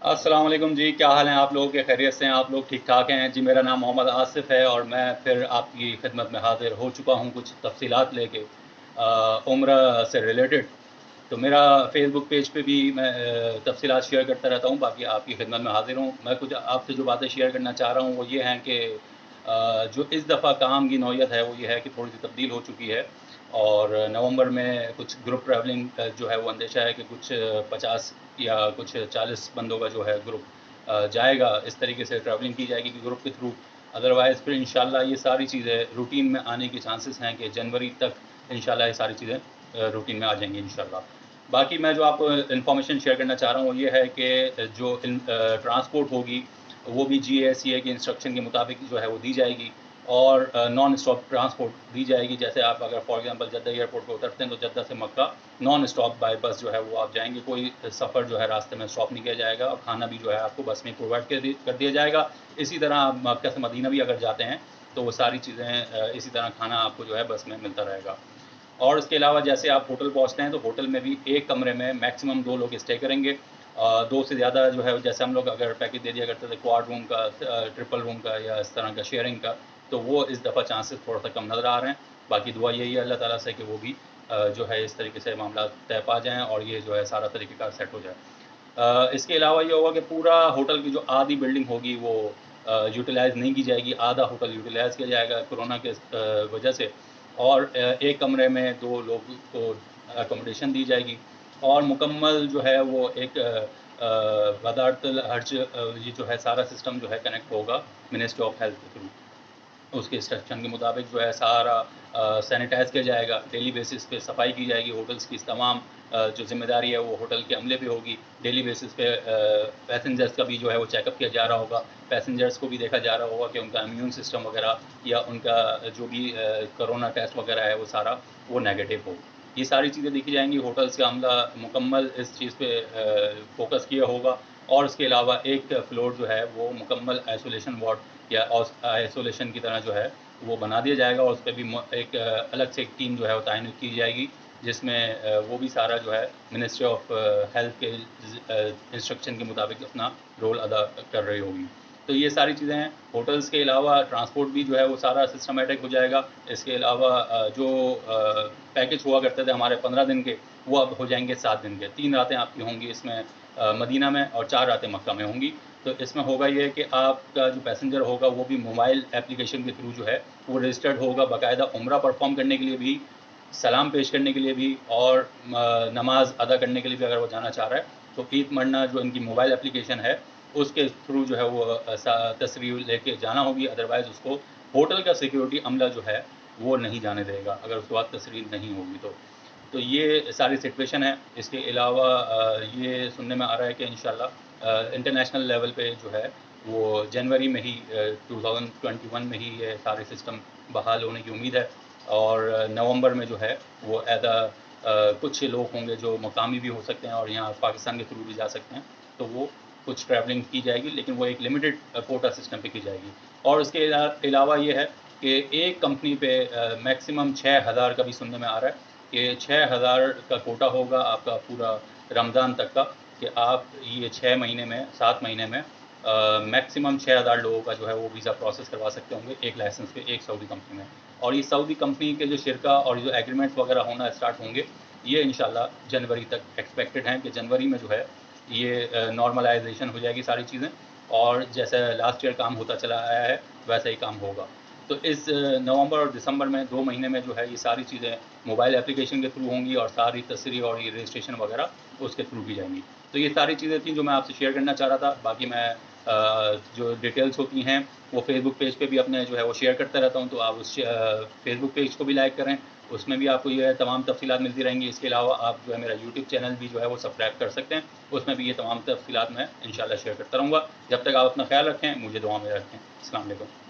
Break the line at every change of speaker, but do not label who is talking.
अस्सलाम वालेकुम जी, क्या हाल हैं आप लोगों के? खैरियत से हैं आप लोग? ठीक ठाक हैं जी। मेरा नाम मोहम्मद आसिफ़ है और मैं फिर आपकी खिदमत में हाज़िर हो चुका हूँ कुछ तफ़सीलात लेके उम्रा से रिलेटेड। तो मेरा फ़ेसबुक पेज पे भी मैं तफ़सीलात शेयर करता रहता हूँ, बाकी आपकी खिदमत में हाज़िर हूँ। मैं कुछ आपसे जो बातें शेयर करना चाह रहा हूँ वो ये हैं कि जो इस दफ़ा काम की नौयत है वो ये है कि थोड़ी-सी तब्दील हो चुकी है और नवंबर में कुछ ग्रुप ट्रैवलिंग जो है वो अंदेशा है कि कुछ 50 या कुछ 40 बंदों का जो है ग्रुप जाएगा। इस तरीके से ट्रैवलिंग की जाएगी कि ग्रुप के थ्रू। अदरवाइज़ फिर इंशाल्लाह ये सारी चीज़ें रूटीन में आने के चांसेस हैं कि जनवरी तक इंशाल्लाह ये सारी चीज़ें रूटीन में आ जाएंगी इंशाल्लाह। बाकी मैं जो आपको इन्फॉर्मेशन शेयर करना चाह रहा हूँ वो ये है कि जो ट्रांसपोर्ट होगी वो भी GACA के इंस्ट्रक्शन के मुताबिक जो है वो दी जाएगी और नॉन स्टॉप ट्रांसपोर्ट दी जाएगी। जैसे आप अगर फॉर एग्जांपल जद्दा एयरपोर्ट पे उतरते हैं तो जद्दा से मक्का नॉन स्टॉप बाय बस जो है वो आप जाएंगे। कोई सफ़र जो है रास्ते में स्टॉप नहीं किया जाएगा और खाना भी जो है आपको बस में प्रोवाइड कर दिया जाएगा। इसी तरह आप मक्का से मदीना भी अगर जाते हैं तो वो सारी चीज़ें इसी तरह खाना आपको जो है बस में मिलता रहेगा। और इसके अलावा जैसे आप होटल पहुँचते हैं तो होटल में भी एक कमरे में मैक्सिमम 2 लोग स्टे करेंगे। 2 से ज़्यादा जो है जैसे हम लोग अगर पैकेज दे दिया करते थे क्वाड रूम का, ट्रिपल रूम का या इस तरह का शेयरिंग का, तो वो इस दफ़ा चांसेस थोड़ा सा कम नज़र आ रहे हैं। बाकी दुआ यही है अल्लाह ताला से कि वो भी जो है इस तरीके से मामला तय पा जाएँ और ये जो है सारा तरीक़ेकार सेट हो जाए। इसके अलावा ये होगा कि पूरा होटल की जो आधी बिल्डिंग होगी वो यूटिलाइज़ नहीं की जाएगी, आधा होटल यूटिलाइज़ किया जाएगा कोरोना के वजह से और एक कमरे में 2 लोग को अकोमोडेशन दी जाएगी और मुकम्मल जो है वो एक वज़ारतुल हज ये जो है सारा सिस्टम जो है कनेक्ट होगा मिनिस्ट्री ऑफ हेल्थ के थ्रू। उसके इंस्ट्रक्शन के मुताबिक जो है सारा सैनिटाइज़ किया जाएगा, डेली बेसिस पे सफाई की जाएगी होटल्स की। तमाम जो ज़िम्मेदारी है वो होटल के अमले पे होगी। डेली बेसिस पे पैसेंजर्स का भी जो है वो चेकअप किया जा रहा होगा। पैसेंजर्स को भी देखा जा रहा होगा कि उनका इम्यून सिस्टम वगैरह या उनका जो भी कोरोना टेस्ट वगैरह है वो सारा वो नेगेटिव हो। ये सारी चीज़ें देखी जाएँगी। होटल्स का अमला मुकम्मल इस चीज़ पे फ़ोकस किया होगा और इसके अलावा एक फ्लोर जो है वो मुकम्मल आइसोलेशन वार्ड या आइसोलेशन की तरह जो है वो बना दिया जाएगा और उस पर भी एक अलग से एक टीम जो है वो तैनात की जाएगी जिसमें वो भी सारा जो है मिनिस्ट्री ऑफ हेल्थ के इंस्ट्रक्शन के मुताबिक अपना रोल अदा कर रही होगी। तो ये सारी चीज़ें हैं। होटल्स के अलावा ट्रांसपोर्ट भी जो है वो सारा सिस्टमेटिक हो जाएगा। इसके अलावा जो पैकेज हुआ करते थे हमारे 15 दिन के वो अब हो जाएंगे 7 दिन के। 3 रातें आपकी होंगी इसमें मदीना में और 4 रातें मक्का में होंगी। तो इसमें होगा ये कि आपका जो पैसेंजर होगा वो भी मोबाइल एप्लीकेशन के थ्रू जो है वो रजिस्टर्ड होगा बाकायदा उम्रा परफॉर्म करने के लिए भी, सलाम पेश करने के लिए भी और नमाज अदा करने के लिए भी अगर वो जाना चाह रहा है तो ईद मरना जो इनकी मोबाइल एप्लीकेशन है उसके थ्रू जो है वो तस्रीर लेके जाना होगी। अदरवाइज़ उसको होटल का सिक्योरिटी अमला जो है वो नहीं जाने देगा अगर उसके बाद तस्रीर नहीं होगी तो ये सारी सिचुएशन है। इसके अलावा ये सुनने में आ रहा है कि इंशाल्लाह इंटरनेशनल लेवल पे जो है वो जनवरी में ही 2021 में ही ये सारे सिस्टम बहाल होने की उम्मीद है और नवंबर में जो है वो कुछ लोग होंगे जो मकामी भी हो सकते हैं और यहाँ पाकिस्तान के थ्रू भी जा सकते हैं। तो वो कुछ ट्रैवलिंग की जाएगी लेकिन वो एक लिमिटेड कोटा सिस्टम पे की जाएगी। और उसके अलावा ये है कि एक कंपनी पे मैक्सिमम 6000 का भी सुनने में आ रहा है कि 6000 का कोटा होगा आपका पूरा रमज़ान तक का कि आप ये 6 महीने में 7 महीने में मैक्सिमम 6000 लोगों का जो है वो वीज़ा प्रोसेस करवा सकते होंगे एक लाइसेंस पे एक सऊदी कंपनी में। और ये सऊदी कंपनी के जो शिरका और जो एग्रीमेंट्स वगैरह होना स्टार्ट होंगे ये इंशाल्लाह जनवरी तक एक्सपेक्टेड हैं कि जनवरी में जो है ये नॉर्मलाइजेशन हो जाएगी सारी चीज़ें और जैसे लास्ट ईयर काम होता चला आया है वैसा ही काम होगा। तो इस नवंबर और दिसंबर में 2 महीने में जो है ये सारी चीज़ें मोबाइल एप्लीकेशन के थ्रू होंगी और सारी तस्रीर और ये रजिस्ट्रेशन वगैरह उसके थ्रू की जाएंगी। तो ये सारी चीज़ें थी जो मैं आपसे शेयर करना चाह रहा था। बाकी मैं जो डिटेल्स होती हैं वो फेसबुक पेज पे भी अपने जो है वो शेयर करता रहता हूँ। तो आप उस फेसबुक पेज को भी लाइक करें, उसमें भी आपको ये तमाम तफसीलात मिलती रहेंगी। इसके अलावा आप जो है मेरा यूट्यूब चैनल भी जो है वो सब्सक्राइब कर सकते हैं, उसमें भी ये तमाम तफसीलात मैं इंशाल्लाह शेयर करता रहूँगा। जब तक आप अपना ख्याल रखें, मुझे दुआ में रखें। अस्सलाम वालेकुम।